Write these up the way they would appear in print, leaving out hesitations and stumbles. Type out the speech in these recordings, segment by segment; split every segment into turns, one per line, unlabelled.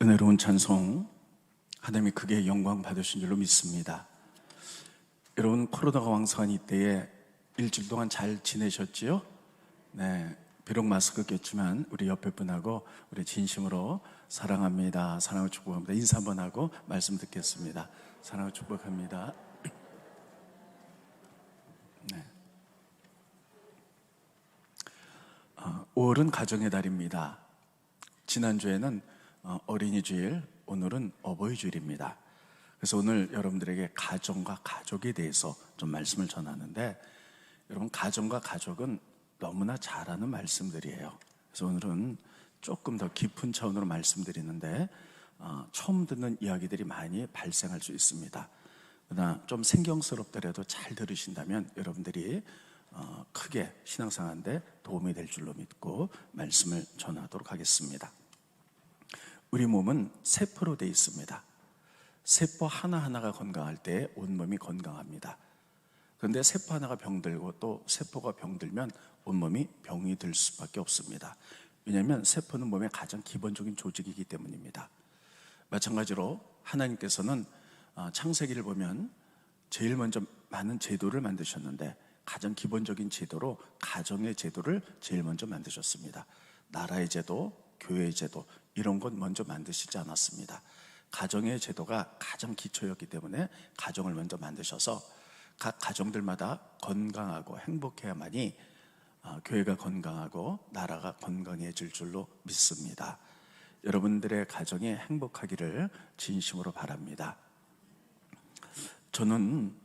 은혜로운 찬송, 하나님이 크게 영광 받으신 줄로 믿습니다. 여러분, 코로나가 왕성한 이때에 일주일 동안 잘 지내셨지요? 네, 비록 마스크 꼈지만 우리 옆에 분하고 우리 진심으로 사랑합니다, 사랑을 축복합니다 인사 한번 하고 말씀 듣겠습니다. 사랑을 축복합니다. 네. 5월은 가정의 달입니다. 지난주에는 어린이 주일, 오늘은 어버이 주일입니다. 그래서 오늘 여러분들에게 가정과 가족에 대해서 좀 말씀을 전하는데, 여러분, 가정과 가족은 너무나 잘 아는 말씀들이에요. 그래서 오늘은 조금 더 깊은 차원으로 말씀드리는데, 처음 듣는 이야기들이 많이 발생할 수 있습니다. 그러나 좀 생경스럽더라도 잘 들으신다면 여러분들이 크게 신앙생활에 도움이 될 줄로 믿고 말씀을 전하도록 하겠습니다. 우리 몸은 세포로 되어 있습니다. 세포 하나하나가 건강할 때 온몸이 건강합니다. 그런데 세포 하나가 병들고 또 세포가 병들면 온몸이 병이 들 수밖에 없습니다. 왜냐하면 세포는 몸의 가장 기본적인 조직이기 때문입니다. 마찬가지로 하나님께서는 창세기를 보면 제일 먼저 많은 제도를 만드셨는데, 가장 기본적인 제도로 가정의 제도를 제일 먼저 만드셨습니다. 나라의 제도, 교회의 제도, 이런 건 먼저 만드시지 않았습니다. 가정의 제도가 가장 기초였기 때문에 가정을 먼저 만드셔서 각 가정들마다 건강하고 행복해야만이 교회가 건강하고 나라가 건강해질 줄로 믿습니다. 여러분들의 가정이 행복하기를 진심으로 바랍니다. 저는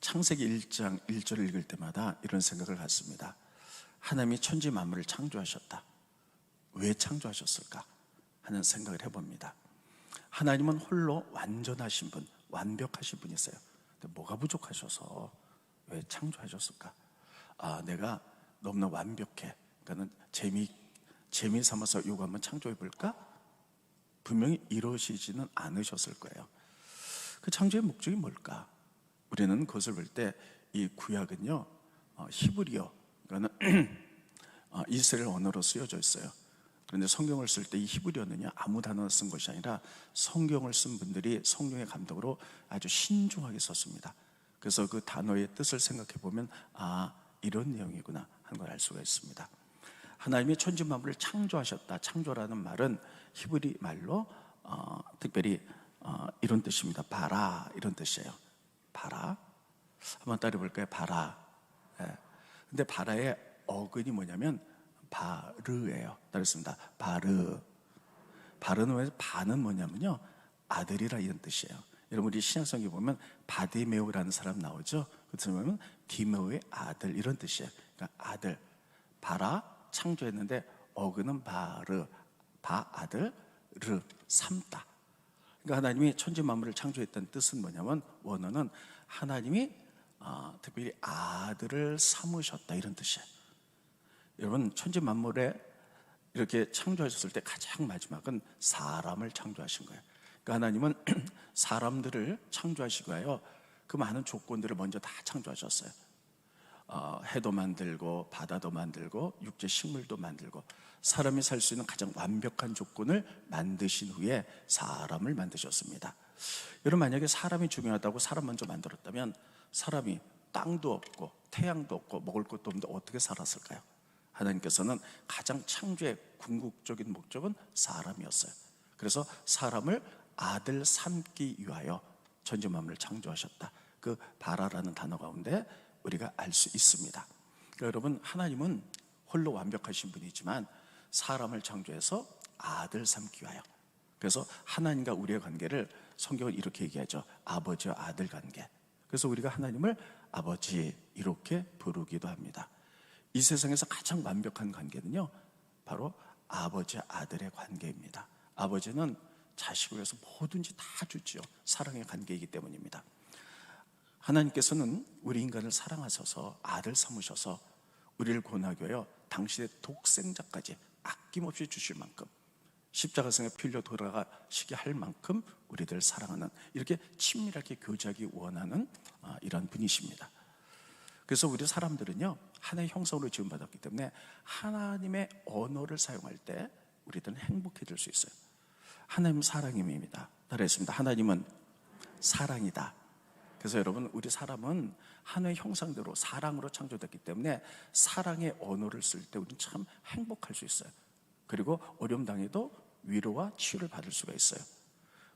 창세기 1장 1절을 읽을 때마다 이런 생각을 갖습니다. 하나님이 천지 만물을 창조하셨다. 왜 창조하셨을까 하는 생각을 해봅니다. 하나님은 홀로 완전하신 분, 완벽하신 분이세요. 근데 뭐가 부족하셔서 왜 창조하셨을까? 내가 너무나 완벽해, 그러니까 재미 삼아서 이거 한번 창조해볼까? 분명히 이러시지는 않으셨을 거예요. 그 창조의 목적이 뭘까? 우리는 그것을 볼 때 이 구약은요, 히브리어, 그러니까 이스라엘 언어로 쓰여져 있어요. 그런데 성경을 쓸 때 이 히브리어는요, 아무 단어를 쓴 것이 아니라 성경을 쓴 분들이 성령의 감동으로 아주 신중하게 썼습니다. 그래서 그 단어의 뜻을 생각해 보면 이런 내용이구나 하는 걸 알 수가 있습니다. 하나님이 천지 만물을 창조하셨다. 창조라는 말은 히브리 말로 특별히 이런 뜻입니다. 바라, 이런 뜻이에요. 바라. 한번 따라 볼까요? 바라. 근데 바라의 어근이 뭐냐면 바르예요. 따르겠습니다. 바르. 바는 뭐냐면요, 아들이라 이런 뜻이에요. 여러분, 우리 신약성경 보면 바디메오라는 사람 나오죠. 그래서 보면 디메오의 아들, 이런 뜻이에요. 그러니까 아들. 바라, 창조했는데 어근은 바르, 아들, 르, 삼다. 그러니까 하나님이 천지 만물을 창조했다는 뜻은 뭐냐면, 원어는 하나님이 특별히 아들을 삼으셨다, 이런 뜻이에요. 여러분, 천지 만물에 이렇게 창조하셨을 때 가장 마지막은 사람을 창조하신 거예요. 그러니까 하나님은 사람들을 창조하시고 하여 그 많은 조건들을 먼저 다 창조하셨어요. 해도 만들고 바다도 만들고 육지 식물도 만들고 사람이 살 수 있는 가장 완벽한 조건을 만드신 후에 사람을 만드셨습니다. 여러분, 만약에 사람이 중요하다고 사람 먼저 만들었다면 사람이 땅도 없고 태양도 없고 먹을 것도 없는데 어떻게 살았을까요? 하나님께서는 가장 창조의 궁극적인 목적은 사람이었어요. 그래서 사람을 아들 삼기 위하여 천지 만물을 창조하셨다. 그 바라라는 단어 가운데 우리가 알 수 있습니다. 그러니까 여러분, 하나님은 홀로 완벽하신 분이지만 사람을 창조해서 아들 삼기 위하여, 그래서 하나님과 우리의 관계를 성경은 이렇게 얘기하죠. 아버지와 아들 관계. 그래서 우리가 하나님을 아버지 이렇게 부르기도 합니다. 이 세상에서 가장 완벽한 관계는요, 바로 아버지와 아들의 관계입니다. 아버지는 자식을 위해서 뭐든지 다 주지요. 사랑의 관계이기 때문입니다. 하나님께서는 우리 인간을 사랑하셔서 아들 삼으셔서 우리를 구원하기 위하여 당신의 독생자까지 아낌없이 주실 만큼, 십자가상에 피 흘려 돌아가시게 할 만큼 우리들 사랑하는, 이렇게 친밀하게 교제하기 원하는 이런 분이십니다. 그래서 우리 사람들은요, 하나의 형상으로 지음받았기 때문에 하나님의 언어를 사용할 때 우리들은 행복해질 수 있어요. 하나님은 사랑입니다. 따라했습니다. 하나님은 사랑이다. 그래서 여러분, 우리 사람은 하나의 형상대로 사랑으로 창조됐기 때문에 사랑의 언어를 쓸 때 우리는 참 행복할 수 있어요. 그리고 어려움 당해도 위로와 치유를 받을 수가 있어요.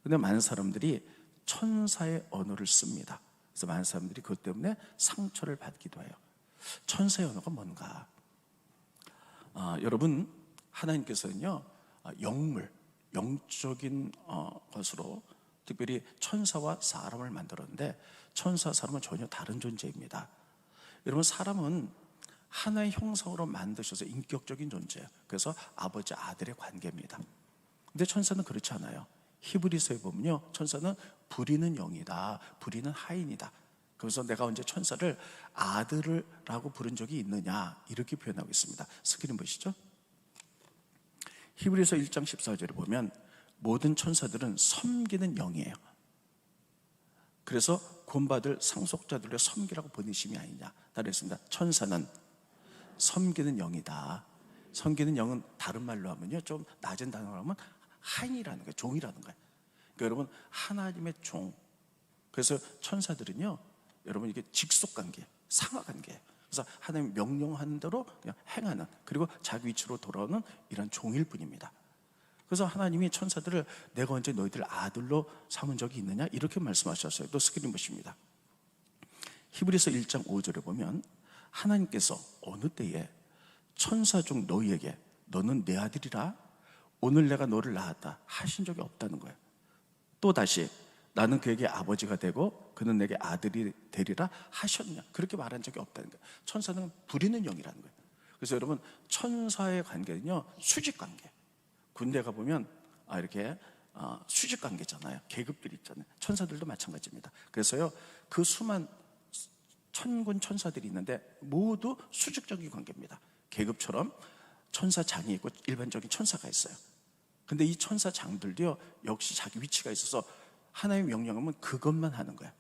근데 많은 사람들이 천사의 언어를 씁니다. 그래서 많은 사람들이 그것 때문에 상처를 받기도 해요. 천사의 언어가 뭔가? 여러분, 하나님께서는요, 영적인 것으로 특별히 천사와 사람을 만들었는데, 천사와 사람은 전혀 다른 존재입니다. 여러분, 사람은 하나의 형상으로 만드셔서 인격적인 존재예요. 그래서 아버지 아들의 관계입니다. 근데 천사는 그렇지 않아요. 히브리서에 보면요, 천사는 부리는 영이다, 부리는 하인이다. 그래서 내가 언제 천사를 아들이라고 부른 적이 있느냐, 이렇게 표현하고 있습니다. 스크린 보시죠. 히브리서 1장 14절에 보면 모든 천사들은 섬기는 영이에요. 그래서 구원받을 상속자들을 섬기라고 보내심이 아니냐. 따르겠습니다. 천사는 섬기는 영이다. 섬기는 영은 다른 말로 하면요, 좀 낮은 단어로 하면 하인이라는 거예요. 종이라는 거예요. 그러니까 여러분, 하나님의 종. 그래서 천사들은요, 여러분, 이게 직속관계, 상하관계예요. 그래서 하나님 명령하는 대로 그냥 행하는, 그리고 자기 위치로 돌아오는 이런 종일 뿐입니다. 그래서 하나님이 천사들을 내가 언제 너희들 아들로 삼은 적이 있느냐, 이렇게 말씀하셨어요. 또 스크린 보십니다. 히브리서 1장 5절에 보면 하나님께서 어느 때에 천사 중 너희에게 너는 내 아들이라 오늘 내가 너를 낳았다 하신 적이 없다는 거예요. 또 다시 나는 그에게 아버지가 되고 그는 내게 아들이 되리라 하셨냐, 그렇게 말한 적이 없다는 거예요. 천사는 부리는 영이라는 거예요. 그래서 여러분, 천사의 관계는요, 수직관계. 군대 가보면 이렇게 수직관계잖아요. 계급들이 있잖아요. 천사들도 마찬가지입니다. 그래서요, 그 수만 천군 천사들이 있는데 모두 수직적인 관계입니다. 계급처럼 천사장이 있고 일반적인 천사가 있어요. 근데 이 천사장들도요, 역시 자기 위치가 있어서 하나님 명령하면 그것만 하는 거야.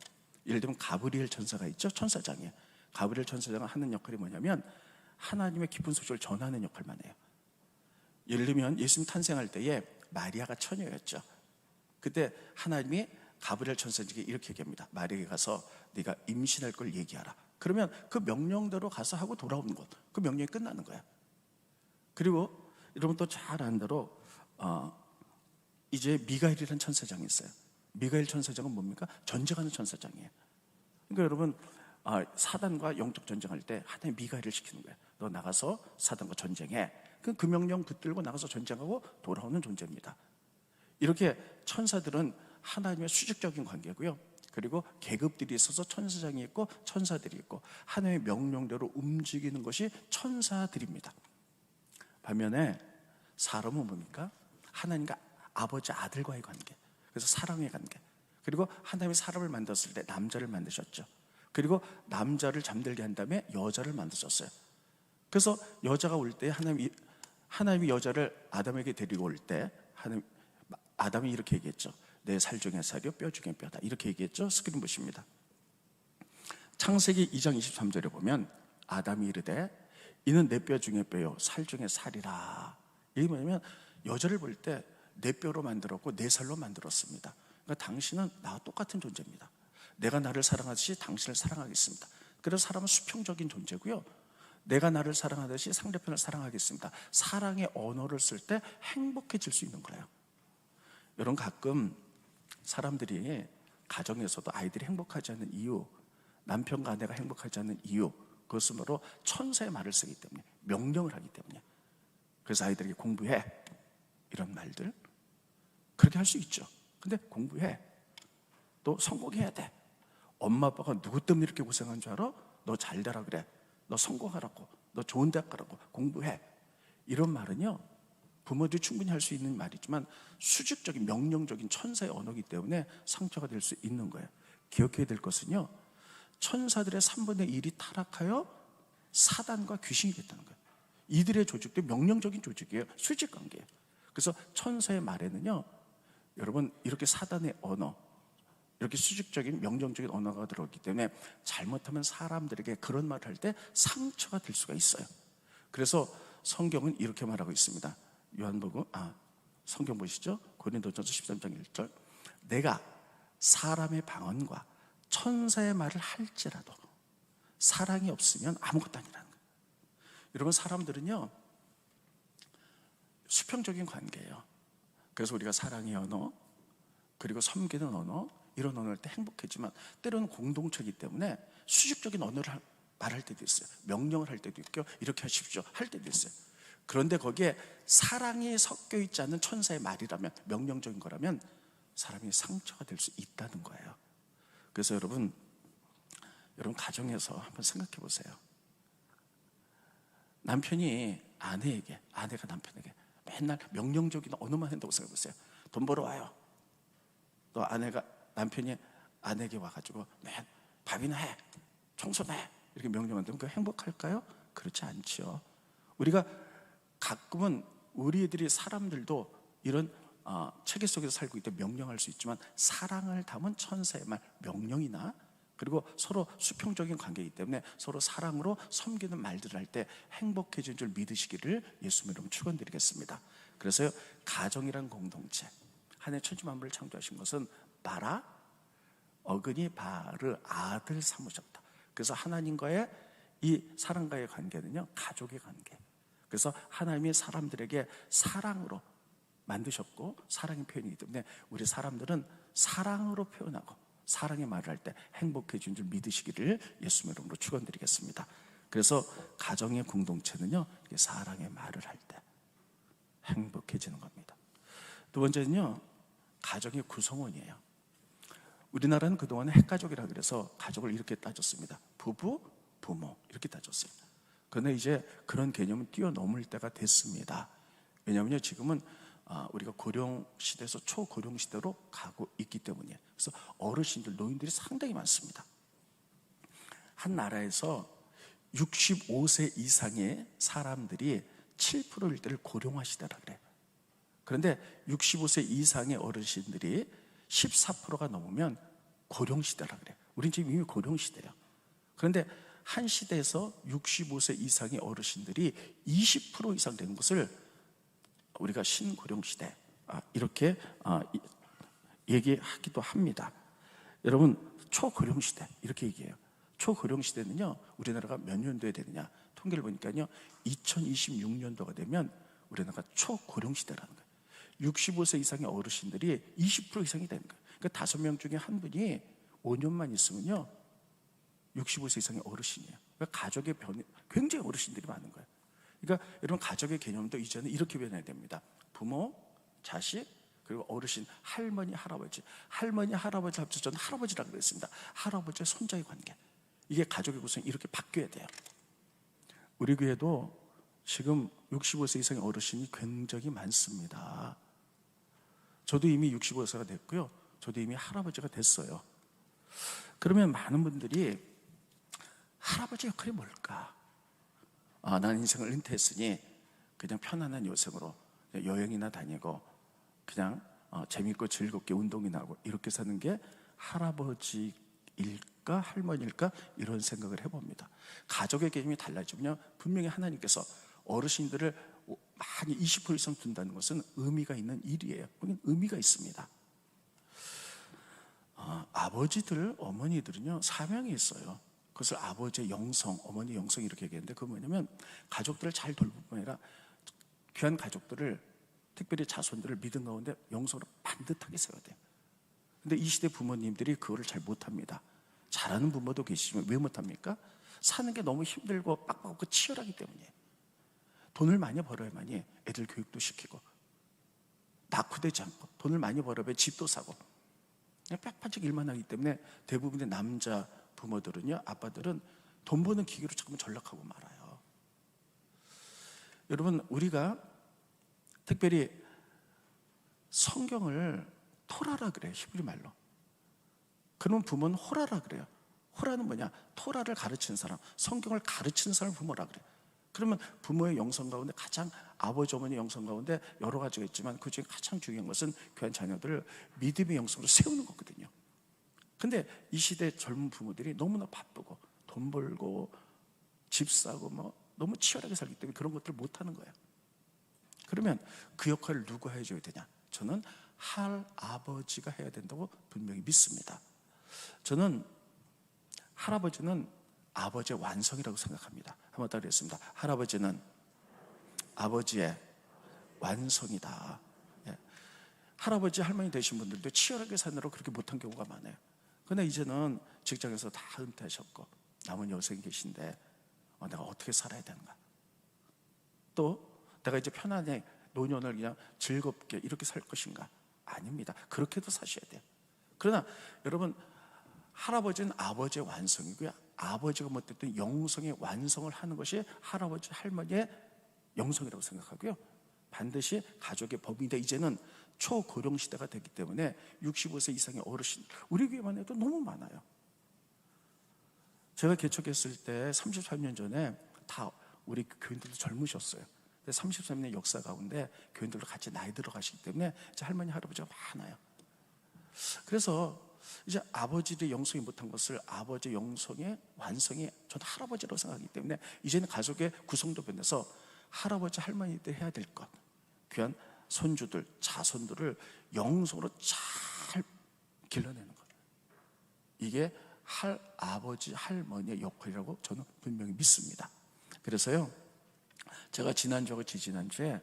예를 들면 가브리엘 천사가 있죠. 천사장이에요. 가브리엘 천사장은 하는 역할이 뭐냐면 하나님의 기쁜 소식을 전하는 역할만 해요. 예를 들면 예수님 탄생할 때에 마리아가 처녀였죠. 그때 하나님이 가브리엘 천사에게 이렇게 얘기합니다. 마리아에게 가서 네가 임신할 걸 얘기하라. 그러면 그 명령대로 가서 하고 돌아오는 것, 그 명령이 끝나는 거야. 그리고 여러분 또 잘 아는 대로 이제 미가엘이라는 천사장이 있어요. 미가엘 천사장은 뭡니까? 전쟁하는 천사장이에요. 그러니까 여러분, 사단과 영적 전쟁할 때 하나님 미가엘을 시키는 거예요. 너 나가서 사단과 전쟁해. 그 명령 붙들고 나가서 전쟁하고 돌아오는 존재입니다. 이렇게 천사들은 하나님의 수직적인 관계고요. 그리고 계급들이 있어서 천사장이 있고 천사들이 있고 하나님의 명령대로 움직이는 것이 천사들입니다. 반면에 사람은 뭡니까? 하나님과 아버지 아들과의 관계. 그래서 사랑의 관계. 그리고 하나님이 사람을 만들었을 때 남자를 만드셨죠. 그리고 남자를 잠들게 한 다음에 여자를 만드셨어요. 그래서 여자가 올 때 하나님이 여자를 아담에게 데리고 올 때 아담이 이렇게 얘기했죠. 내 살 중에 살이요 뼈 중에 뼈다, 이렇게 얘기했죠. 스크린 보십니다. 창세기 2장 23절에 보면 아담이 이르되 이는 내 뼈 중에 뼈요 살 중에 살이라. 이게 뭐냐면 여자를 볼 때 내 뼈로 만들었고 내 살로 만들었습니다. 그러니까 당신은 나와 똑같은 존재입니다. 내가 나를 사랑하듯이 당신을 사랑하겠습니다. 그래서 사람은 수평적인 존재고요, 내가 나를 사랑하듯이 상대편을 사랑하겠습니다. 사랑의 언어를 쓸 때 행복해질 수 있는 거예요. 여러분, 가끔 사람들이 가정에서도 아이들이 행복하지 않는 이유, 남편과 아내가 행복하지 않는 이유, 그것은 바로 천사의 말을 쓰기 때문에, 명령을 하기 때문에. 그래서 아이들에게 공부해, 이런 말들 그렇게 할 수 있죠. 근데 공부해, 또 성공해야 돼. 엄마 아빠가 누구 때문에 이렇게 고생한 줄 알아? 너 잘 되라 그래, 너 성공하라고, 너 좋은 대학 가라고, 공부해, 이런 말은요, 부모들이 충분히 할 수 있는 말이지만 수직적인 명령적인 천사의 언어이기 때문에 상처가 될 수 있는 거예요. 기억해야 될 것은요, 천사들의 3분의 1이 타락하여 사단과 귀신이 됐다는 거예요. 이들의 조직도 명령적인 조직이에요. 수직관계예요. 그래서 천사의 말에는요, 여러분, 이렇게 사단의 언어, 이렇게 수직적인 명령적인 언어가 들어오기 때문에 잘못하면 사람들에게 그런 말을 할 때 상처가 될 수가 있어요. 그래서 성경은 이렇게 말하고 있습니다. 요한복음 성경 보시죠. 고린도전서 13장 1절, 내가 사람의 방언과 천사의 말을 할지라도 사랑이 없으면 아무것도 아니라는 거예요. 여러분, 사람들은요 수평적인 관계예요. 그래서 우리가 사랑의 언어, 그리고 섬기는 언어, 이런 언어를 때 행복하지만 때로는 공동체이기 때문에 수직적인 언어를 말할 때도 있어요. 명령을 할 때도 있고 이렇게 하십시오 할 때도 있어요. 그런데 거기에 사랑이 섞여 있지 않는 천사의 말이라면, 명령적인 거라면 사람이 상처가 될 수 있다는 거예요. 그래서 여러분 가정에서 한번 생각해 보세요. 남편이 아내에게, 아내가 남편에게 맨날 명령적인 언어만 한다고 생각해 보세요. 돈 벌어와요. 또 남편이 아내에게 와가지고 맨 밥이나 해, 청소나 해, 이렇게 명령한다면 그 행복할까요? 그렇지 않죠. 우리가 가끔은 우리 애들이, 사람들도 이런 체계 속에서 살고 있다 명령할 수 있지만, 사랑을 담은 천사의 말, 명령이나, 그리고 서로 수평적인 관계이기 때문에 서로 사랑으로 섬기는 말들을 할 때 행복해진 줄 믿으시기를 예수님 이름으로 축원드리겠습니다. 그래서요, 가정이란 공동체, 하나님의 천지 만물을 창조하신 것은 바라, 어근이 바르, 아들 삼으셨다. 그래서 하나님과의 이 사람과의 관계는요, 가족의 관계. 그래서 하나님이 사람들에게 사랑으로 만드셨고 사랑의 표현이기 때문에 우리 사람들은 사랑으로 표현하고 사랑의 말을 할 때 행복해진 줄 믿으시기를 예수님 이름으로 축원드리겠습니다. 그래서 가정의 공동체는요, 사랑의 말을 할 때 행복해지는 겁니다. 두 번째는요, 가정의 구성원이에요. 우리나라는 그동안 핵가족이라 그래서 가족을 이렇게 따졌습니다. 부부, 부모 이렇게 따졌어요. 그런데 이제 그런 개념은 뛰어넘을 때가 됐습니다. 왜냐하면요, 지금은 우리가 고령 시대에서 초고령 시대로 가고 있기 때문이에요. 그래서 어르신들, 노인들이 상당히 많습니다. 한 나라에서 65세 이상의 사람들이 7%일 때를 고령화 시대라 그래요. 그런데 65세 이상의 어르신들이 14%가 넘으면 고령 시대라 그래요. 우린 지금 이미 고령 시대예요. 그런데 한 시대에서 65세 이상의 어르신들이 20% 이상 되는 것을 우리가 신고령 시대, 이렇게 얘기하기도 합니다. 여러분, 초고령 시대 이렇게 얘기해요. 초고령 시대는요, 우리나라가 몇 년도에 되느냐 통계를 보니까요, 2026년도가 되면 우리나라가 초고령 시대라는 거예요. 65세 이상의 어르신들이 20% 이상이 되는 거예요. 그러니까 5명 중에 한 분이 5년만 있으면요 65세 이상의 어르신이에요. 그러니까 가족의 변이 굉장히 어르신들이 많은 거예요. 그러니까 여러분, 가족의 개념도 이제는 이렇게 변해야 됩니다. 부모, 자식, 그리고 어르신, 할머니, 할아버지. 할머니, 할아버지 합쳐서 저는 할아버지라고 그랬습니다. 할아버지의 손자의 관계. 이게 가족의 구성이 이렇게 바뀌어야 돼요. 우리 교회도 지금 65세 이상의 어르신이 굉장히 많습니다. 저도 이미 65세가 됐고요, 저도 이미 할아버지가 됐어요. 그러면 많은 분들이 할아버지 역할이 뭘까? 난 인생을 은퇴했으니 그냥 편안한 여생으로 여행이나 다니고 그냥 재밌고 즐겁게 운동이나 하고 이렇게 사는 게 할아버지일까 할머니일까, 이런 생각을 해봅니다. 가족의 개념이 달라지면요, 분명히 하나님께서 어르신들을 많이 20% 이상 둔다는 것은 의미가 있는 일이에요. 거긴 의미가 있습니다. 아버지들, 어머니들은요, 사명이 있어요. 그것을 아버지의 영성, 어머니의 영성 이렇게 얘기하는데, 그건 뭐냐면 가족들을 잘 돌볼 뿐 아니라 귀한 가족들을, 특별히 자손들을 믿음 가운데 영성으로 반듯하게 세워야 돼요. 근데 이 시대 부모님들이 그거를 잘 못합니다. 잘하는 부모도 계시지만 왜 못합니까? 사는 게 너무 힘들고 빡빡하고 치열하기 때문이에요. 돈을 많이 벌어야만이 애들 교육도 시키고 낙후되지 않고, 돈을 많이 벌어야 집도 사고, 그냥 빽빽하게 일만 하기 때문에 대부분의 남자 부모들은요, 아빠들은 돈 버는 기계로 조금 전락하고 말아요. 여러분, 우리가 특별히 성경을 토라라 그래요, 히브리 말로. 그러면 부모는 호라라 그래요. 호라는 뭐냐? 토라를 가르치는 사람, 성경을 가르치는 사람을 부모라 그래요. 그러면 부모의 영성 가운데 가장, 아버지 어머니 영성 가운데 여러 가지가 있지만 그 중에 가장 중요한 것은 귀한 자녀들을 믿음의 영성으로 세우는 거거든요. 근데 이 시대 젊은 부모들이 너무나 바쁘고 돈 벌고 집 사고 너무 치열하게 살기 때문에 그런 것들을 못하는 거예요. 그러면 그 역할을 누가 해줘야 되냐? 저는 할 아버지가 해야 된다고 분명히 믿습니다. 저는 할아버지는 아버지의 완성이라고 생각합니다. 한번 따라하겠습니다. 할아버지는 아버지의 완성이다. 예. 할아버지 할머니 되신 분들도 치열하게 사느라고 그렇게 못한 경우가 많아요. 그러나 이제는 직장에서 다 은퇴하셨고 남은 여생이 계신데 내가 어떻게 살아야 되는가, 또 내가 이제 편안히 노년을 그냥 즐겁게 이렇게 살 것인가? 아닙니다. 그렇게도 사셔야 돼요. 그러나 여러분, 할아버지는 아버지의 완성이고요, 아버지가 못했던 영성의 완성을 하는 것이 할아버지 할머니의 영성이라고 생각하고요, 반드시 가족의 법인데, 이제는 초고령 시대가 됐기 때문에 65세 이상의 어르신, 우리 교회만 해도 너무 많아요. 제가 개척했을 때 33년 전에 다 우리 교인들도 젊으셨어요. 33년의 역사 가운데 교인들도 같이 나이 들어가시기 때문에 이제 할머니 할아버지가 많아요. 그래서 이제 아버지의 영성이 못한 것을 아버지의 영성의 완성이 저는 할아버지라고 생각하기 때문에 이제는 가족의 구성도 변해서 할아버지 할머니들 해야 될 것, 귀한 손주들 자손들을 영성으로 잘 길러내는 것, 이게 할 아버지 할머니의 역할이라고 저는 분명히 믿습니다. 그래서요, 제가 지난주하고 지지난주에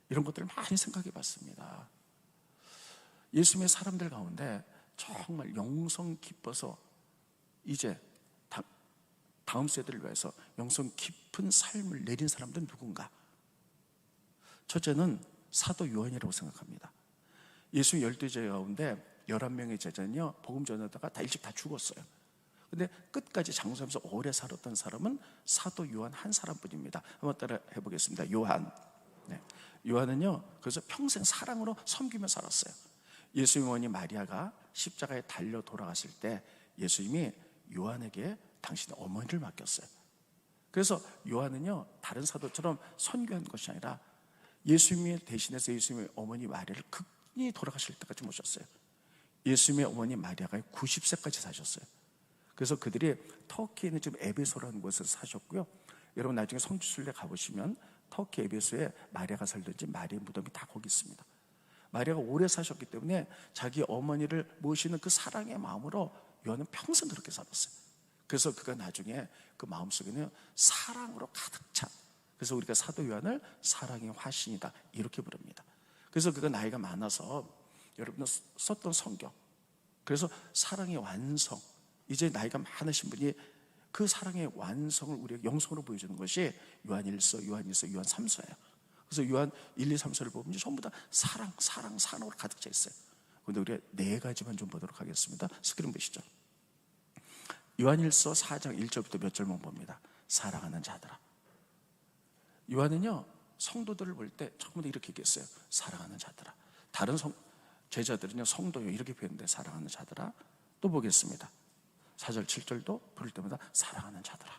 이런 것들을 많이 생각해 봤습니다. 예수님의 사람들 가운데 정말 영성 깊어서 이제 다음 세대를 위해서 영성 깊은 삶을 내린 사람들은 누군가? 첫째는 사도 요한이라고 생각합니다. 예수 12제자 가운데 11명의 제자는요, 복음 전하다가 다 일찍 다 죽었어요. 근데 끝까지 장수하면서 오래 살았던 사람은 사도 요한 한 사람뿐입니다. 한번 따라 해보겠습니다. 요한. 네. 요한은요, 그래서 평생 사랑으로 섬기며 살았어요. 예수님 어머니 마리아가 십자가에 달려 돌아갔을 때 예수님이 요한에게 당신의 어머니를 맡겼어요. 그래서 요한은요, 다른 사도처럼 선교한 것이 아니라 예수님이 대신해서 예수님의 어머니 마리아를 극히 돌아가실 때까지 모셨어요. 예수님의 어머니 마리아가 90세까지 사셨어요. 그래서 그들이 터키에 있는 지금 에베소라는 곳에서 사셨고요. 여러분 나중에 성지순례 가보시면 터키 에베소에 마리아가 살던 집 마리아 무덤이 다 거기 있습니다. 마리아가 오래 사셨기 때문에 자기 어머니를 모시는 그 사랑의 마음으로 요한은 평생 그렇게 살았어요. 그래서 그가 나중에 그 마음속에는 사랑으로 가득 찬, 그래서 우리가 사도 요한을 사랑의 화신이다 이렇게 부릅니다. 그래서 그가 나이가 많아서 여러분 썼던 성경, 그래서 사랑의 완성, 이제 나이가 많으신 분이 그 사랑의 완성을 우리에게 영성으로 보여주는 것이 요한 1서, 요한 2서, 요한 3서예요. 그래서 요한 1, 2, 3서를 보면 전부 다 사랑으로 가득 차 있어요. 그런데 우리가 4가지만 좀 보도록 하겠습니다. 스크린 보시죠. 요한 1서 4장 1절부터 몇 절만 봅니다. 사랑하는 자들아. 요한은요, 성도들을 볼 때 전부 다 이렇게 얘기했어요. 사랑하는 자들아. 다른 제자들은요, 성도요 이렇게 표현돼. 사랑하는 자들아. 또 보겠습니다. 4절 7절도 부를 때마다 사랑하는 자들아.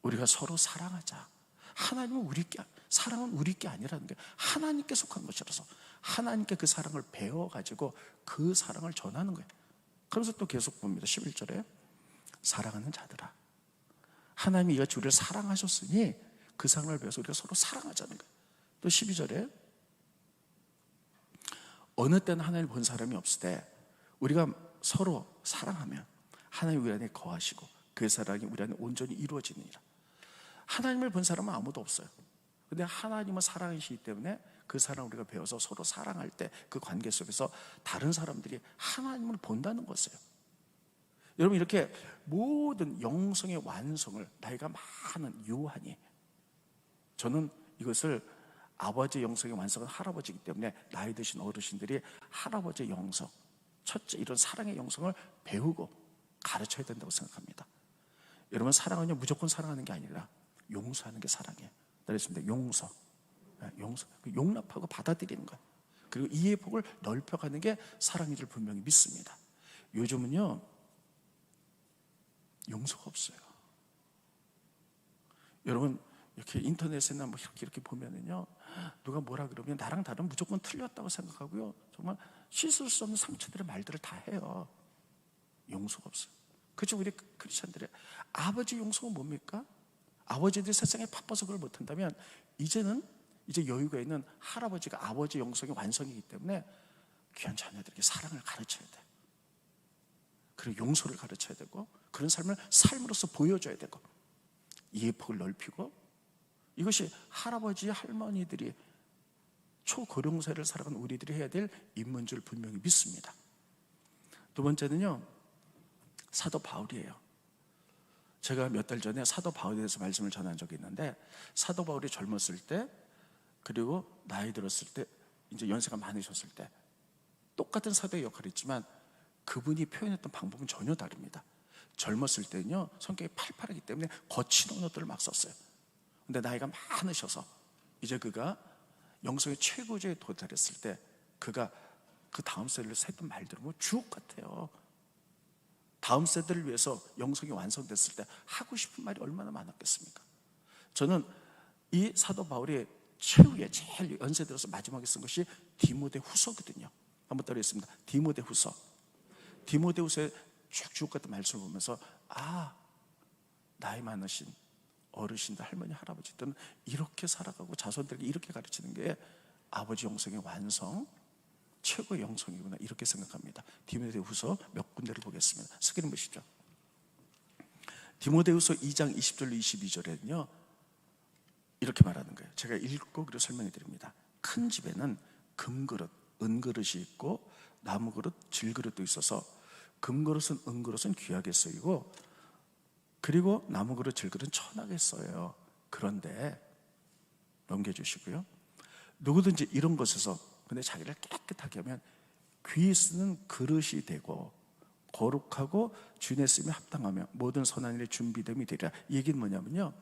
우리가 서로 사랑하자. 하나님은 사랑은 우리 게 아니라는 게 하나님께 속한 것이라서 하나님께 그 사랑을 배워가지고 그 사랑을 전하는 거예요. 그래서 또 계속 봅니다. 11절에 사랑하는 자들아. 하나님이 이같이 우리를 사랑하셨으니 그 사랑을 배워서 우리가 서로 사랑하자는 거예요. 또 12절에 어느 때는 하나님을 본 사람이 없을 때 우리가 서로 사랑하면 하나님이 우리 안에 거하시고 그 사랑이 우리 안에 온전히 이루어지느니라. 하나님을 본 사람은 아무도 없어요. 근데 하나님은 사랑이시기 때문에 그 사랑을 우리가 배워서 서로 사랑할 때 그 관계 속에서 다른 사람들이 하나님을 본다는 것이에요. 여러분, 이렇게 모든 영성의 완성을 나이가 많은 요한이, 저는 이것을 아버지의 영성의 완성은 할아버지이기 때문에 나이 드신 어르신들이 할아버지의 영성, 첫째 이런 사랑의 영성을 배우고 가르쳐야 된다고 생각합니다. 여러분, 사랑은요 무조건 사랑하는 게 아니라 용서하는 게 사랑이에요. 그렇습니다. 용서, 용납하고 받아들이는 거예요. 그리고 이해의 폭을 넓혀가는 게 사랑인 줄 분명히 믿습니다. 요즘은요 용서가 없어요. 여러분, 이렇게 인터넷이나 뭐 이렇게 보면은요, 누가 뭐라 그러면 나랑 다른 무조건 틀렸다고 생각하고요, 정말 씻을 수 없는 상처들의 말들을 다 해요. 용서가 없어요. 그렇죠. 우리 크리스천들의 아버지 용서가 뭡니까? 아버지들이 세상에 바빠서 그걸 못한다면 이제는 이제 여유가 있는 할아버지가 아버지 영성의 완성이기 때문에 귀한 자녀들에게 사랑을 가르쳐야 돼. 그리고 용서를 가르쳐야 되고, 그런 삶을 삶으로써 보여줘야 되고, 이해 폭을 넓히고, 이것이 할아버지 할머니들이 초고령세를 살아가는 우리들이 해야 될 임무인 줄 분명히 믿습니다. 두 번째는요, 사도 바울이에요. 제가 몇 달 전에 사도 바울에 대해서 말씀을 전한 적이 있는데, 사도 바울이 젊었을 때, 그리고 나이 들었을 때, 이제 연세가 많으셨을 때 똑같은 사도의 역할이 있지만 그분이 표현했던 방법은 전혀 다릅니다. 젊었을 때는요, 성격이 팔팔하기 때문에 거친 언어들을 막 썼어요. 근데 나이가 많으셔서 이제 그가 영성의 최고조에 도달했을 때, 그가 그 다음 세대를 했던 말들은 뭐 주옥 같아요. 다음 세대를 위해서 영성이 완성됐을 때 하고 싶은 말이 얼마나 많았겠습니까? 저는 이 사도 바울이 최후에 제일 연세 들어서 마지막에 쓴 것이 디모데후서거든요. 한번 따라했습니다. 디모데후서. 디모데후서의 쭉 같은 말씀을 보면서, 아, 나이 많으신 어르신들, 할머니, 할아버지들은 이렇게 살아가고 자손들에게 이렇게 가르치는 게 아버지 영성의 완성, 최고의 영성이구나, 이렇게 생각합니다. 디모데후서 몇 군데를 보겠습니다. 스크린 보시죠. 디모데후서 2장 20절로 22절에는요 이렇게 말하는 거예요. 제가 읽고 그리고 설명해 드립니다. 큰 집에는 금그릇, 은그릇이 있고 나무그릇, 질그릇도 있어서 금그릇은 은그릇은 귀하게 쓰이고, 그리고 나무그릇, 질그릇은 천하게 써요. 그런데 넘겨주시고요, 누구든지 이런 것에서 근데 자기를 깨끗하게 하면 귀 쓰는 그릇이 되고 거룩하고 주인의 쓰임에 합당하며 모든 선한 일에 준비됨이 되리라. 이 얘기는 뭐냐면요,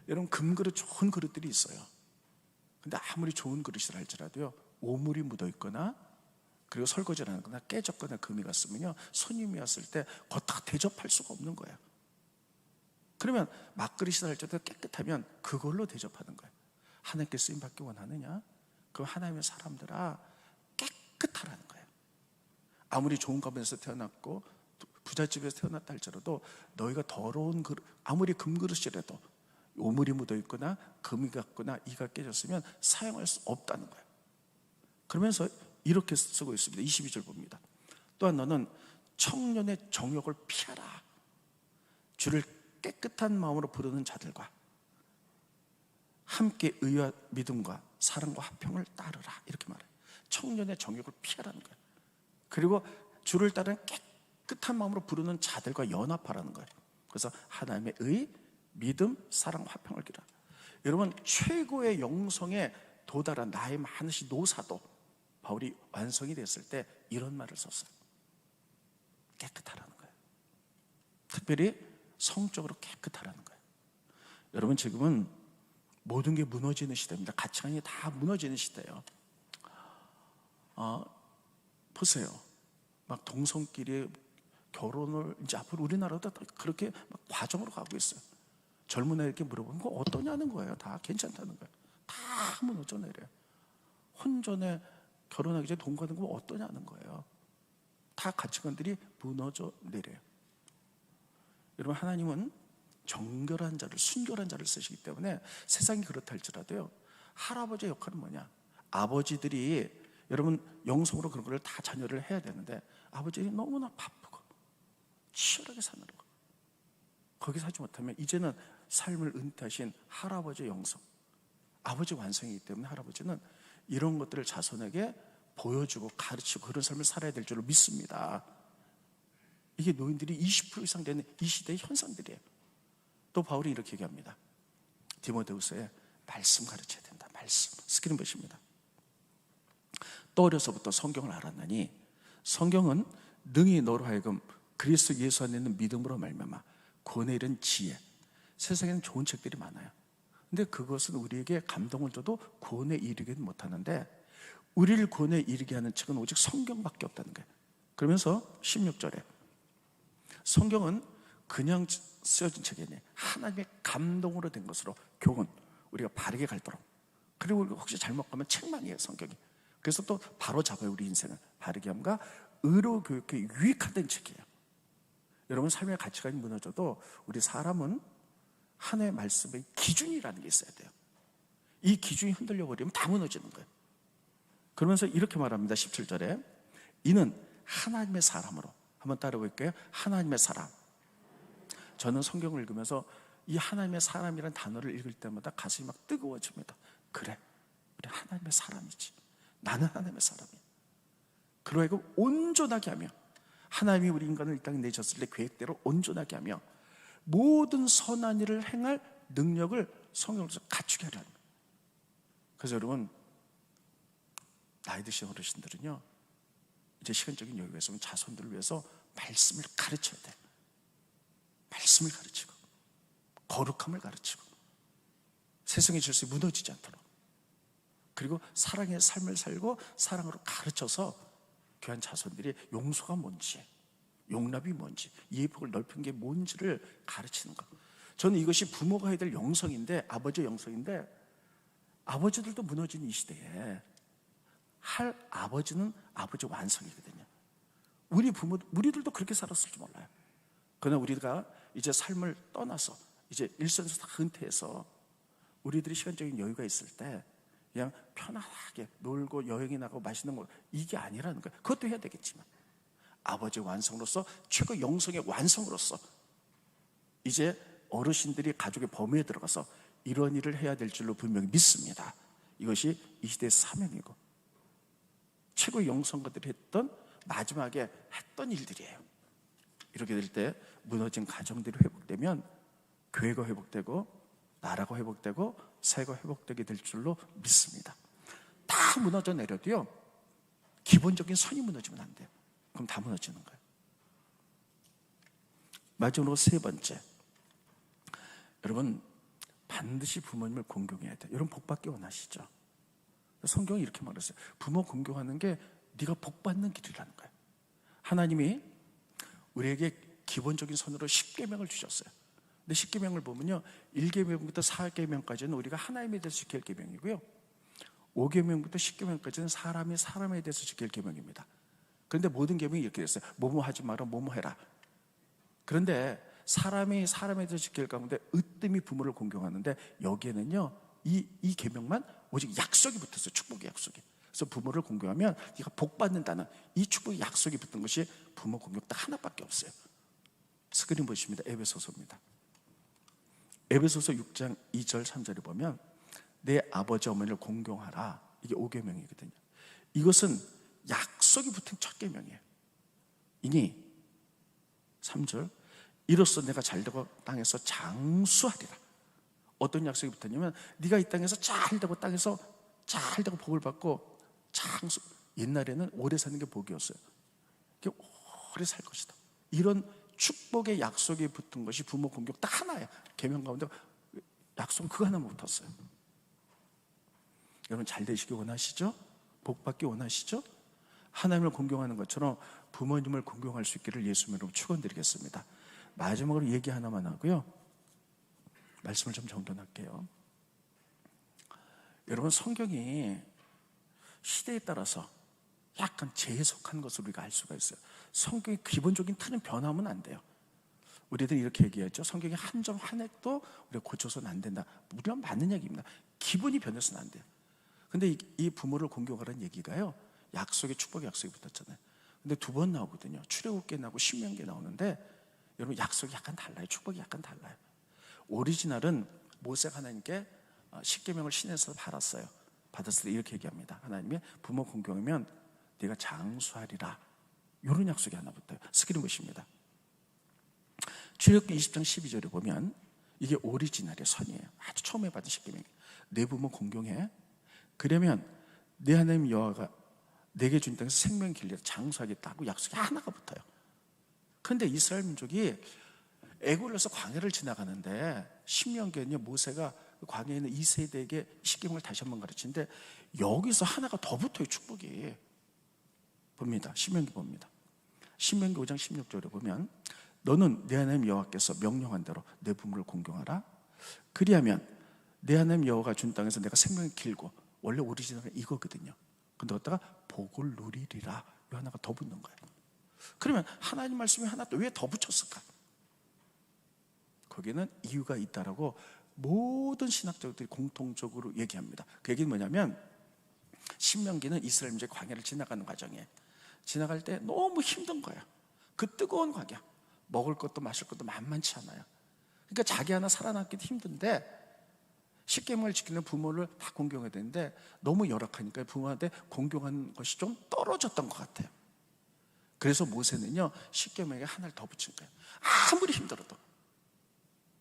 여러분 금그릇, 좋은 그릇들이 있어요. 근데 아무리 좋은 그릇이라 할지라도요, 오물이 묻어 있거나 그리고 설거지를 안 하거나 깨졌거나 금이 갔으면요, 손님이 왔을 때 걷다가 대접할 수가 없는 거예요. 그러면 막그릇이라 할지라도 깨끗하면 그걸로 대접하는 거예요. 하나님께 쓰임 받기 원하느냐? 그럼 하나님의 사람들아, 깨끗하라는 거예요. 아무리 좋은 가문에서 태어났고 부잣집에서 태어났다 할지라도 너희가 더러운 그릇, 아무리 금그릇이라도 오물이 묻어 있거나 금이 갔거나 이가 깨졌으면 사용할 수 없다는 거예요. 그러면서 이렇게 쓰고 있습니다. 22절 봅니다. 또한 너는 청년의 정욕을 피하라. 주를 깨끗한 마음으로 부르는 자들과 함께 의와 믿음과 사랑과 화평을 따르라, 이렇게 말해요. 청년의 정욕을 피하라는 거예요. 그리고 주를 따르는 깨끗한 마음으로 부르는 자들과 연합하라는 거예요. 그래서 하나님의 의, 믿음, 사랑, 화평을 기라. 여러분, 최고의 영성에 도달한 나이 많으신 노사도 바울이 완성이 됐을 때 이런 말을 썼어요. 깨끗하라는 거예요. 특별히 성적으로 깨끗하라는 거예요. 여러분, 지금은 모든 게 무너지는 시대입니다. 가치관이 다 무너지는 시대예요. 보세요. 막 동성끼리 결혼을 이제 앞으로 우리나라도 그렇게 막 과정으로 가고 있어요. 젊은 애에게 물어보면 그거 어떠냐는 거예요. 다 괜찮다는 거예요. 다 무너져 내려요. 혼전에 결혼하기 전에 돈 가는 거 어떠냐는 거예요. 다 가치관들이 무너져 내려요. 여러분, 하나님은 정결한 자를, 순결한 자를 쓰시기 때문에 세상이 그렇다 할지라도요, 할아버지의 역할은 뭐냐? 아버지들이 여러분 영성으로 그런 걸 다 자녀를 해야 되는데 아버지들이 너무나 바쁘고 치열하게 사느라고 거기서 하지 못하면 이제는 삶을 은퇴하신 할아버지의 영성, 아버지 완성이기 때문에 할아버지는 이런 것들을 자손에게 보여주고 가르치고 그런 삶을 살아야 될 줄로 믿습니다. 이게 노인들이 20% 이상 되는 이 시대의 현상들이에요. 또 바울이 이렇게 얘기합니다. 디모데후서에 말씀 가르쳐야 된다. 말씀. 스크린 보십니다. 또 어려서부터 성경을 알았나니 성경은 능히 너로 하여금 그리스도 예수 안에 있는 믿음으로 말미암아 구원에 이른 지혜. 세상에는 좋은 책들이 많아요. 근데 그것은 우리에게 감동을 줘도 구원에 이르기는 못하는데 우리를 구원에 이르게 하는 책은 오직 성경밖에 없다는 거예요. 그러면서 16절에 성경은 그냥 쓰여진 책이 아니에요. 하나님의 감동으로 된 것으로 교훈, 우리가 바르게 갈도록. 그리고 우리가 혹시 잘못 가면 책망이에요, 성경이. 그래서 또 바로 잡아요, 우리 인생을. 바르게 함과 의로 교육에 유익화된 책이에요. 여러분, 삶의 가치관이 무너져도 우리 사람은 하나님의 말씀의 기준이라는 게 있어야 돼요. 이 기준이 흔들려 버리면 다 무너지는 거예요. 그러면서 이렇게 말합니다. 17절에 이는 하나님의 사람으로, 한번 따라 볼게요. 하나님의 사람. 저는 성경을 읽으면서 이 하나님의 사람이라는 단어를 읽을 때마다 가슴이 막 뜨거워집니다. 그래, 우리 하나님의 사람이지. 나는 하나님의 사람이야. 그러하여금 온전하게 하며, 하나님이 우리 인간을 이 땅에 내셨을 때 계획대로 온전하게 하며 모든 선한 일을 행할 능력을 성령으로서 갖추게 하려 합니다. 그래서 여러분, 나이 드신 어르신들은요, 이제 시간적인 여유가 있으면 자손들을 위해서 말씀을 가르쳐야 돼. 말씀을 가르치고 거룩함을 가르치고 세상의 질서에 무너지지 않도록, 그리고 사랑의 삶을 살고 사랑으로 가르쳐서 귀한 자손들이 용서가 뭔지, 용납이 뭔지, 이해의 폭을 넓힌 게 뭔지를 가르치는 것. 저는 이것이 부모가 해야 될 영성인데, 아버지의 영성인데, 아버지들도 무너진 이 시대에 할 아버지는 아버지 완성이거든요. 우리 부모, 우리들도 그렇게 살았을 줄 몰라요. 그러나 우리가 이제 삶을 떠나서 이제 일선에서 다 은퇴해서 우리들이 시간적인 여유가 있을 때 그냥 편안하게 놀고 여행이 나가고 맛있는 거, 이게 아니라는 거예요. 그것도 해야 되겠지만 아버지의 완성으로서, 최고 영성의 완성으로서 이제 어르신들이 가족의 범위에 들어가서 이런 일을 해야 될 줄로 분명히 믿습니다. 이것이 이 시대의 사명이고 최고의 영성가들이 했던, 마지막에 했던 일들이에요. 이렇게 될 때 무너진 가정들이 회복되면 교회가 회복되고 나라가 회복되고 사회가 회복되게 될 줄로 믿습니다. 다 무너져 내려도요, 기본적인 선이 무너지면 안 돼요. 그럼 다 무너지는 거예요. 마지막으로 세 번째, 여러분 반드시 부모님을 공경해야 돼요. 여러분 복 받기 원하시죠? 성경이 이렇게 말했어요. 부모 공경하는 게 네가 복 받는 길이라는 거예요. 하나님이 우리에게 기본적인 선으로 10계명을 주셨어요. 근데 10계명을 보면요, 1계명부터 4계명까지는 우리가 하나님에 대해서 지킬 계명이고요, 5계명부터 10계명까지는 사람이 사람에 대해서 지킬 계명입니다. 그런데 모든 계명이 이렇게 됐어요. 뭐뭐 하지 마라, 뭐뭐 해라. 그런데 사람이 사람에 대해서 지킬 가운데 으뜸이 부모를 공경하는데, 여기에는요 이 계명만 오직 약속이 붙었어요. 축복의 약속이. 그래서 부모를 공경하면 네가 복 받는다는 이 축복의 약속이 붙은 것이 부모 공경 딱 하나밖에 없어요. 스크린 보십니다. 에베소서입니다. 에베소서 6장 2절 3절에 보면 내 아버지 어머니를 공경하라, 이게 5계명이거든요. 이것은 약속이 붙은 첫 계명이에요. 이니 3절, 이로써 내가 잘되고 땅에서 장수하리라. 어떤 약속이 붙었냐면 네가 이 땅에서 잘되고 땅에서 잘되고 복을 받고 장수, 옛날에는 오래 사는 게 복이었어요. 오래 살 것이다. 이런 축복의 약속이 붙은 것이 부모 공경 딱 하나예요. 계명 가운데 약속은 그거 하나만 붙었어요. 여러분 잘 되시기 원하시죠? 복 받기 원하시죠? 하나님을 공경하는 것처럼 부모님을 공경할 수 있기를 예수님으로 축원드리겠습니다. 마지막으로 얘기 하나만 하고요, 말씀을 좀 정돈할게요. 여러분 성경이 시대에 따라서 약간 재해석한 것을 우리가 알 수가 있어요. 성경의 기본적인 틀은 변하면 안 돼요. 우리들이 이렇게 얘기했죠. 성경의 한 점 한 획도 우리가 고쳐서는 안 된다. 물론 맞는 얘기입니다. 기본이 변해서는 안 돼요. 근데 이 부모를 공경하라는 얘기가요, 약속의 축복의 약속이 붙었잖아요. 근데 두 번 나오거든요. 출애굽기 나오고 신명기 나오는데 여러분 약속이 약간 달라요. 축복이 약간 달라요. 오리지널은 모세가 하나님께 10계명을 신에서 받았을 때 이렇게 얘기합니다. 하나님의 부모 공경하면 네가 장수하리라, 이런 약속이 하나 붙어요. 스크린 보십니다. 출애굽기 20장 12절에 보면 이게 오리지널의 선이에요. 아주 처음에 받은 10계명. 내 부모 공경해, 그러면 내 하나님 여호와가 내게 준 땅에서 생명 길리라, 장수하겠다고 약속이 하나가 붙어요. 그런데 이스라엘 민족이 애굽에서 광야를 지나가는데 신명기에는요, 모세가 광야에 있는 2세대에게 10계명을 다시 한번 가르치는데 여기서 하나가 더 붙어요. 축복이. 봅니다. 신명기 봅니다. 신명기 5장 16절에 보면 너는 내 하나님 여호와께서 명령한 대로 내 부모를 공경하라. 그리하면 내 하나님 여호와가 준 땅에서 내가 생명이 길고, 원래 오리지널은 이거거든요. 근데 어디다가 복을 누리리라, 이 하나가 더 붙는 거예요. 그러면 하나님 말씀이 하나 또 왜 더 붙였을까? 거기에는 이유가 있다라고 모든 신학자들이 공통적으로 얘기합니다. 그 얘기는 뭐냐면, 신명기는 이스라엘 민족이 광야를 지나가는 과정에 지나갈 때 너무 힘든 거야. 그 뜨거운 광야, 먹을 것도 마실 것도 만만치 않아요. 그러니까 자기 하나 살아남기도 힘든데 십계명을 지키는 부모를 다 공경해야 되는데 너무 열악하니까 부모한테 공경하는 것이 좀 떨어졌던 것 같아요. 그래서 모세는요, 십계명에 하나를 더 붙인 거예요. 아무리 힘들어도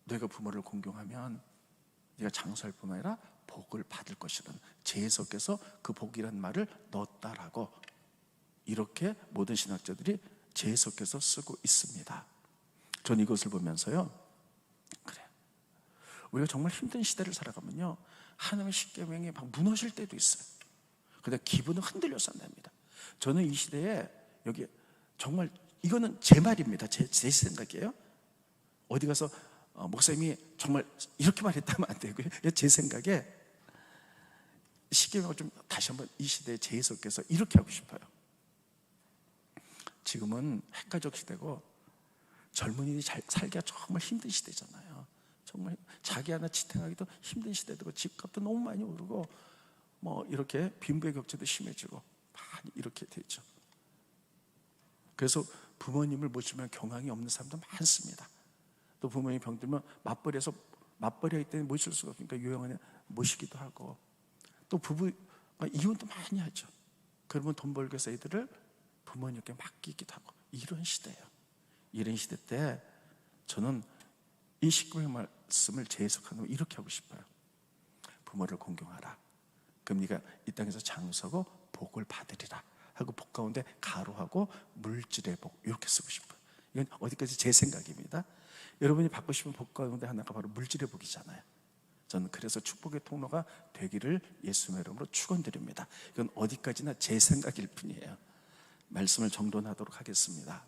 너희가 부모를 공경하면 네가 장수할 뿐만 아니라 복을 받을 것이라는, 제에서께서 그 복이라는 말을 넣었다라고, 이렇게 모든 신학자들이 제에서께서 쓰고 있습니다. 전 이것을 보면서요, 그래, 우리가 정말 힘든 시대를 살아가면요, 하나님의 십계명이 막 무너질 때도 있어요. 근데 기분은 흔들려서 안 됩니다. 저는 이 시대에, 여기 정말 이거는 제 말입니다. 제 생각이에요. 어디 가서 목사님이 정말 이렇게 말했다면 안 되고요. 제 생각에 십계명을 좀 다시 한번 이 시대에 제에서께서 이렇게 하고 싶어요. 지금은 핵가족 시대고 젊은이들이 살기가 정말 힘든 시대잖아요. 정말 자기 하나 지탱하기도 힘든 시대고, 집값도 너무 많이 오르고 뭐 이렇게 빈부의 격차도 심해지고 많이 이렇게 되죠. 그래서 부모님을 모시면 경황이 없는 사람도 많습니다. 또 부모님 병들면 맞벌이해서, 맞벌이하기 때문에 모실 수가 없으니까 요양원에 모시기도 하고, 또 부부 이혼도 많이 하죠. 그러면 돈 벌기 위해서 애들을 부모님께 맡기기도 하고, 이런 시대예요. 이런 시대 때 저는 이 19의 말씀을 재해석하는 거 이렇게 하고 싶어요. 부모를 공경하라. 그럼 네가 이 땅에서 장수하고 복을 받으리라 하고, 복 가운데 가로하고 물질의 복, 이렇게 쓰고 싶어요. 이건 어디까지 제 생각입니다. 여러분이 받고 싶은 복 가운데 하나가 바로 물질의 복이잖아요. 저는 그래서 축복의 통로가 되기를 예수님의 이름으로 축원드립니다. 이건 어디까지나 제 생각일 뿐이에요. 말씀을 정돈하도록 하겠습니다.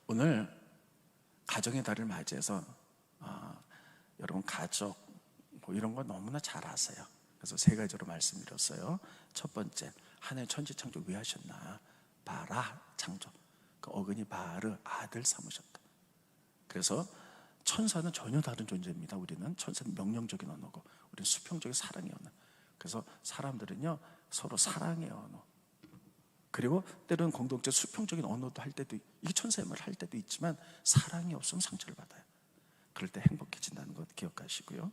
오늘 가정의 달을 맞이해서 여러분 가족 뭐 이런 거 너무나 잘 아세요. 그래서 세 가지로 말씀드렸어요. 첫 번째, 하나님 천지창조 왜 하셨나? 바라 창조. 그 어근이 바르, 아들 삼으셨다. 그래서 천사는 전혀 다른 존재입니다. 우리는 천사는 명령적인 언어고, 우리는 수평적인 사랑의 언어. 그래서 사람들은요, 서로 사랑의 언어, 그리고 때로는 공동체 수평적인 언어도 할 때도, 이게 천사의 말을 할 때도 있지만 사랑이 없으면 상처를 받아요. 그럴 때 행복해진다는 것 기억하시고요.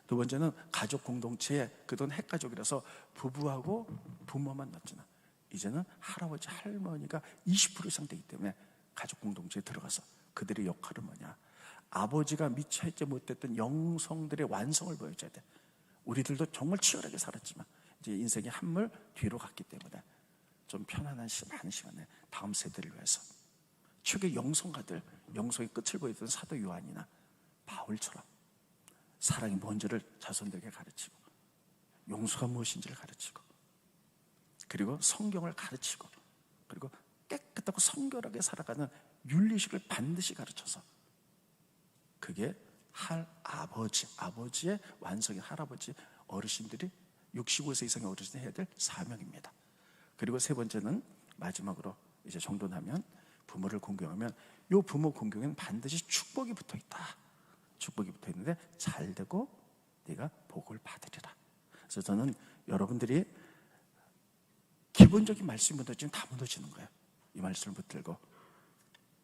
두 번째는 가족 공동체에, 그동안 핵가족이라서 부부하고 부모만 낳잖아. 이제는 할아버지 할머니가 20% 이상 되기 때문에 가족 공동체에 들어가서 그들의 역할은 뭐냐? 아버지가 미처 하지 못했던 영성들의 완성을 보여줘야 돼. 우리들도 정말 치열하게 살았지만 이제 인생의 한물 뒤로 갔기 때문에 좀 편안한 많은 시간에 다음 세대를 위해서 최고의 영성가들, 영성의 끝을 보여주던 사도 요한이나 바울처럼 사랑이 뭔지를 자손들에게 가르치고, 용서가 무엇인지를 가르치고, 그리고 성경을 가르치고, 그리고 깨끗하고 성결하게 살아가는 윤리식을 반드시 가르쳐서, 그게 아버지의 완성인 할아버지 어르신들이 65세 이상의 어르신이 해야 될 사명입니다. 그리고 세 번째는 마지막으로 이제 정돈하면, 부모를 공경하면 이 부모 공경에는 반드시 축복이 붙어 있다. 축복이 붙어 있는데 잘 되고 네가 복을 받으리라. 그래서 저는 여러분들이 기본적인 말씀이 무너지면 다 무너지는 거예요. 이 말씀을 붙들고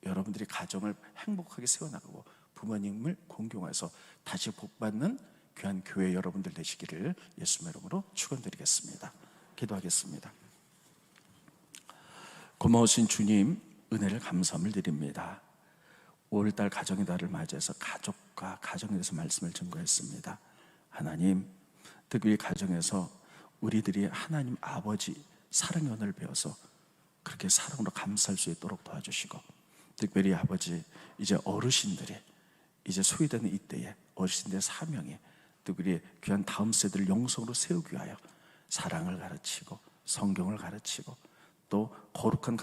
여러분들이 가정을 행복하게 세워나가고 부모님을 공경해서 다시 복받는 귀한 교회 여러분들 되시기를 예수님의 이름으로 축원드리겠습니다. 기도하겠습니다. 고마우신 주님, 은혜를 감사함을 드립니다. 5월달 가정의 달을 맞이해서 가족과 가정에 대해서 말씀을 증거했습니다. 하나님, 특히 가정에서 우리들이 하나님 아버지 사랑의 언어를 배워서 그렇게 사랑으로 감사할 수 있도록 도와주시고, 특별히 아버지, 이제 어르신들이 이제 소외되는 이때에 어르신들의 사명에 특별히 귀한 다음 세대를 영성으로 세우기 위하여 사랑을 가르치고 성경을 가르치고 또 거룩한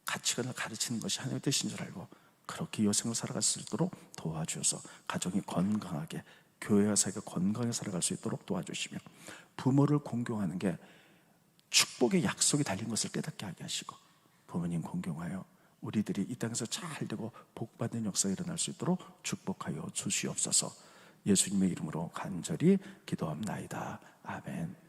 가치관을 가르치는 것이 하나님의 뜻인 줄 알고 그렇게 여생을 살아갈 수 있도록 도와주셔서 가정이 건강하게, 교회와 사회가 건강하게 살아갈 수 있도록 도와주시며, 부모를 공경하는 게 축복의 약속이 달린 것을 깨닫게 하게 하시고, 부모님 공경하여 우리들이 이 땅에서 잘 되고 복받는 역사가 일어날 수 있도록 축복하여 주시옵소서. 예수님의 이름으로 간절히 기도합나이다. 아멘.